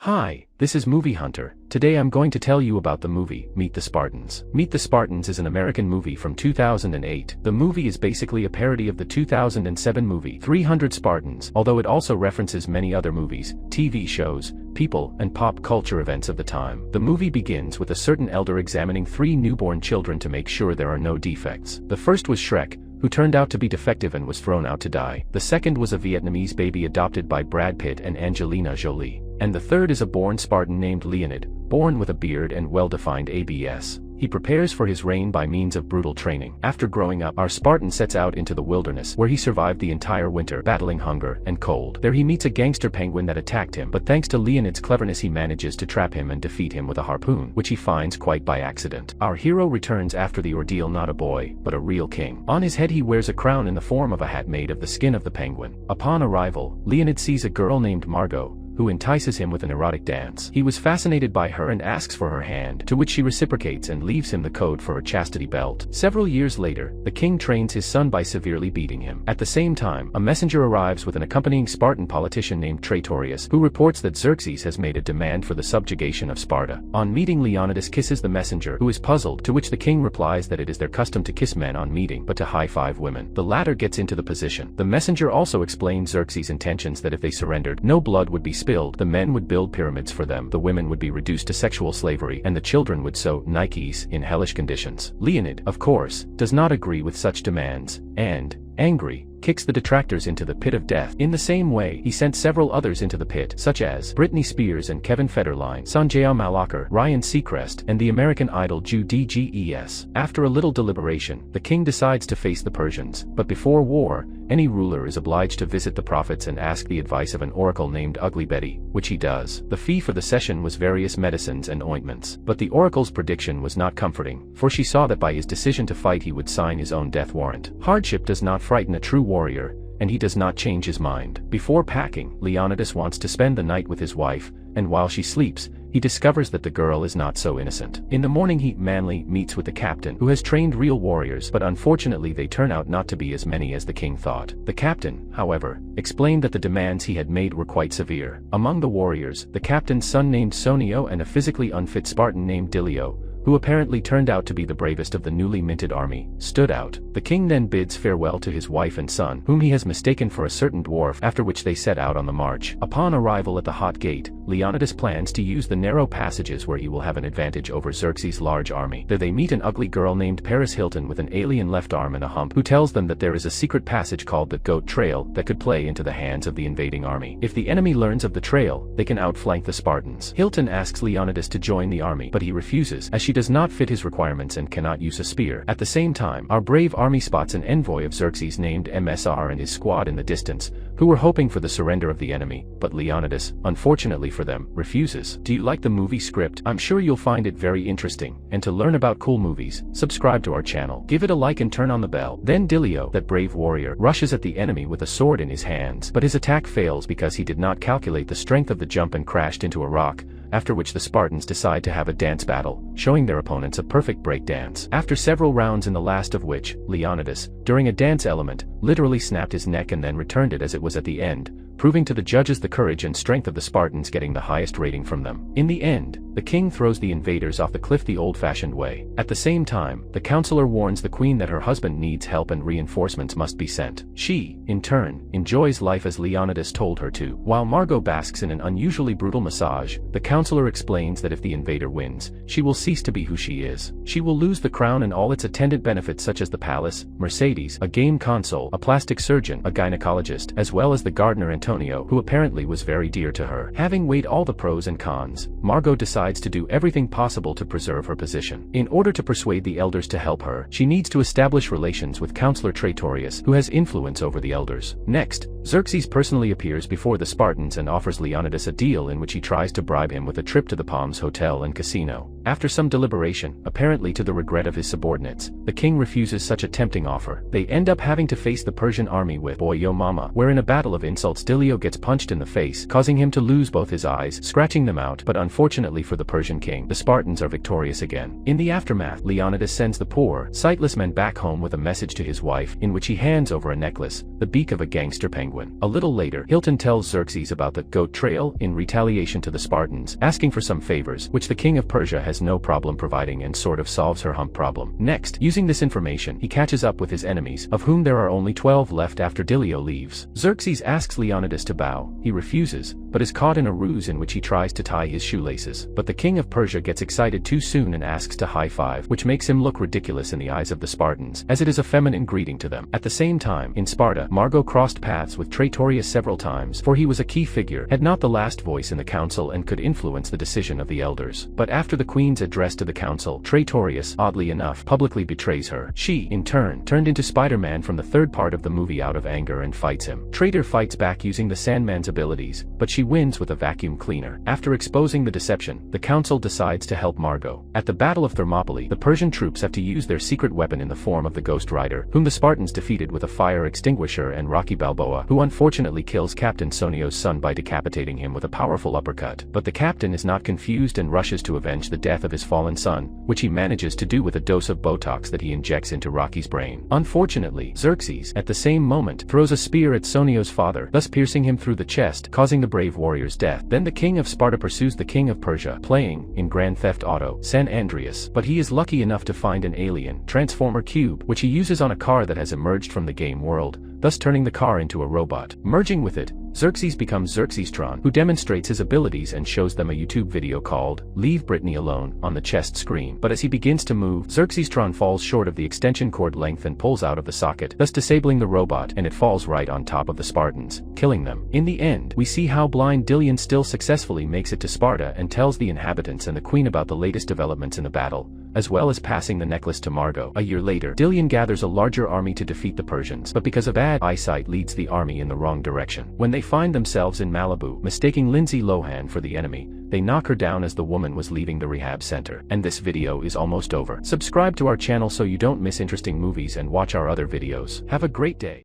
Hi, this is Movie Hunter. Today I'm going to tell you about the movie, Meet the Spartans. Meet the Spartans is an American movie from 2008. The movie is basically a parody of the 2007 movie, 300 Spartans, although it also references many other movies, TV shows, people, and pop culture events of the time. The movie begins with a certain elder examining 3 newborn children to make sure there are no defects. The first was Shrek, who turned out to be defective and was thrown out to die. The second was a Vietnamese baby adopted by Brad Pitt and Angelina Jolie. And the third is a born Spartan named Leonid, born with a beard and well-defined abs. He prepares for his reign by means of brutal training. After growing up, our Spartan sets out into the wilderness, where he survived the entire winter, battling hunger and cold. There he meets a gangster penguin that attacked him, but thanks to Leonid's cleverness he manages to trap him and defeat him with a harpoon, which he finds quite by accident. Our hero returns after the ordeal, not a boy, but a real king. On his head he wears a crown in the form of a hat made of the skin of the penguin. Upon arrival, Leonid sees a girl named Margot, who entices him with an erotic dance. He was fascinated by her and asks for her hand, to which she reciprocates and leaves him the code for a chastity belt. Several years later, the king trains his son by severely beating him. At the same time, a messenger arrives with an accompanying Spartan politician named Tratorius, who reports that Xerxes has made a demand for the subjugation of Sparta. On meeting, Leonidas kisses the messenger, who is puzzled, to which the king replies that it is their custom to kiss men on meeting, but to high-five women. The latter gets into the position. The messenger also explains Xerxes' intentions, that if they surrendered, no blood would be spilled, the men would build pyramids for them, the women would be reduced to sexual slavery, and the children would sew Nikes in hellish conditions. Leonid, of course, does not agree with such demands, and, angry, kicks the detractors into the pit of death. In the same way, he sent several others into the pit, such as Britney Spears and Kevin Federline, Sanjay Malakar, Ryan Seacrest, and the American Idol Jew DGES. After a little deliberation, the king decides to face the Persians, but before war, any ruler is obliged to visit the prophets and ask the advice of an oracle named Ugly Betty, which he does. The fee for the session was various medicines and ointments, but the oracle's prediction was not comforting, for she saw that by his decision to fight he would sign his own death warrant. Hardship does not frighten a true warrior, and he does not change his mind. Before packing, Leonidas wants to spend the night with his wife, and while she sleeps, he discovers that the girl is not so innocent. In the morning he manly meets with the captain, who has trained real warriors, but unfortunately they turn out not to be as many as the king thought. The captain, however, explained that the demands he had made were quite severe. Among the warriors, the captain's son named Sonio and a physically unfit Spartan named Dilio, who apparently turned out to be the bravest of the newly minted army, stood out. The king then bids farewell to his wife and son, whom he has mistaken for a certain dwarf, after which they set out on the march. Upon arrival at the hot gate, Leonidas plans to use the narrow passages where he will have an advantage over Xerxes' large army. There they meet an ugly girl named Paris Hilton with an alien left arm and a hump, who tells them that there is a secret passage called the Goat Trail that could play into the hands of the invading army. If the enemy learns of the trail, they can outflank the Spartans. Hilton asks Leonidas to join the army, but he refuses, as she does not fit his requirements and cannot use a spear. At the same time, our brave army spots an envoy of Xerxes named MSR and his squad in the distance, who were hoping for the surrender of the enemy, but Leonidas, unfortunately for them, refuses. Do you like the movie script? I'm sure you'll find it very interesting, and to learn about cool movies, subscribe to our channel. Give it a like and turn on the bell. Then Dilio, that brave warrior, rushes at the enemy with a sword in his hands, but his attack fails because he did not calculate the strength of the jump and crashed into a rock, after which the Spartans decide to have a dance battle, showing their opponents a perfect break dance. After several rounds, in the last of which, Leonidas, during a dance element, literally snapped his neck and then returned it as it was at the end, proving to the judges the courage and strength of the Spartans, getting the highest rating from them. In the end, the king throws the invaders off the cliff the old-fashioned way. At the same time, the counselor warns the queen that her husband needs help and reinforcements must be sent. She, in turn, enjoys life as Leonidas told her to. While Margot basks in an unusually brutal massage, the counselor explains that if the invader wins, she will cease to be who she is. She will lose the crown and all its attendant benefits, such as the palace, Mercedes, a game console, a plastic surgeon, a gynecologist, as well as the gardener Antonio, who apparently was very dear to her. Having weighed all the pros and cons, Margot decides to do everything possible to preserve her position. In order to persuade the elders to help her, she needs to establish relations with Counselor Tratorius, who has influence over the elders. Next, Xerxes personally appears before the Spartans and offers Leonidas a deal in which he tries to bribe him with a trip to the Palms Hotel and Casino. After some deliberation, apparently to the regret of his subordinates, the king refuses such a tempting offer. They end up having to face the Persian army with Boy Yo Mama, where in a battle of insults Dilio gets punched in the face, causing him to lose both his eyes, scratching them out, but unfortunately for the Persian king, the Spartans are victorious again. In the aftermath, Leonidas sends the poor, sightless men back home with a message to his wife, in which he hands over a necklace, the beak of a gangster penguin. penguin. A little later, Hilton tells Xerxes about the goat trail in retaliation to the Spartans, asking for some favors, which the king of Persia has no problem providing and sort of solves her hump problem. Next, using this information, he catches up with his enemies, of whom there are only 12 left after Dilio leaves. Xerxes asks Leonidas to bow. He refuses, but is caught in a ruse in which he tries to tie his shoelaces. But the king of Persia gets excited too soon and asks to high-five, which makes him look ridiculous in the eyes of the Spartans, as it is a feminine greeting to them. At the same time, in Sparta, Margo crossed paths with Praetorius several times, for he was a key figure, had not the last voice in the council and could influence the decision of the elders. But after the queen's address to the council, Praetorius, oddly enough, publicly betrays her. She, in turn, turned into Spider-Man from the third part of the movie out of anger and fights him. Traitor fights back using the Sandman's abilities, but she wins with a vacuum cleaner. After exposing the deception, the council decides to help Margo. At the Battle of Thermopylae, the Persian troops have to use their secret weapon in the form of the Ghost Rider, whom the Spartans defeated with a fire extinguisher, and Rocky Balboa, who unfortunately kills Captain Sonio's son by decapitating him with a powerful uppercut. But the captain is not confused and rushes to avenge the death of his fallen son, which he manages to do with a dose of Botox that he injects into Rocky's brain. Unfortunately, Xerxes, at the same moment, throws a spear at Sonio's father, thus piercing him through the chest, causing the brave warrior's death. Then the king of Sparta pursues the king of Persia, playing, in Grand Theft Auto, San Andreas, but he is lucky enough to find an alien, Transformer cube, which he uses on a car that has emerged from the game world, thus turning the car into a robot. Merging with it, Xerxes becomes Xerxestron, who demonstrates his abilities and shows them a YouTube video called, "Leave Britney Alone," on the chest screen. But as he begins to move, Xerxestron falls short of the extension cord length and pulls out of the socket, thus disabling the robot, and it falls right on top of the Spartans, killing them. In the end, we see how blind Dilion still successfully makes it to Sparta and tells the inhabitants and the queen about the latest developments in the battle, as well as passing the necklace to Margo. A year later, Dilion gathers a larger army to defeat the Persians, but because of bad eyesight leads the army in the wrong direction. When they find themselves in Malibu, mistaking Lindsay Lohan for the enemy, they knock her down as the woman was leaving the rehab center. And this video is almost over. Subscribe to our channel so you don't miss interesting movies and watch our other videos. Have a great day.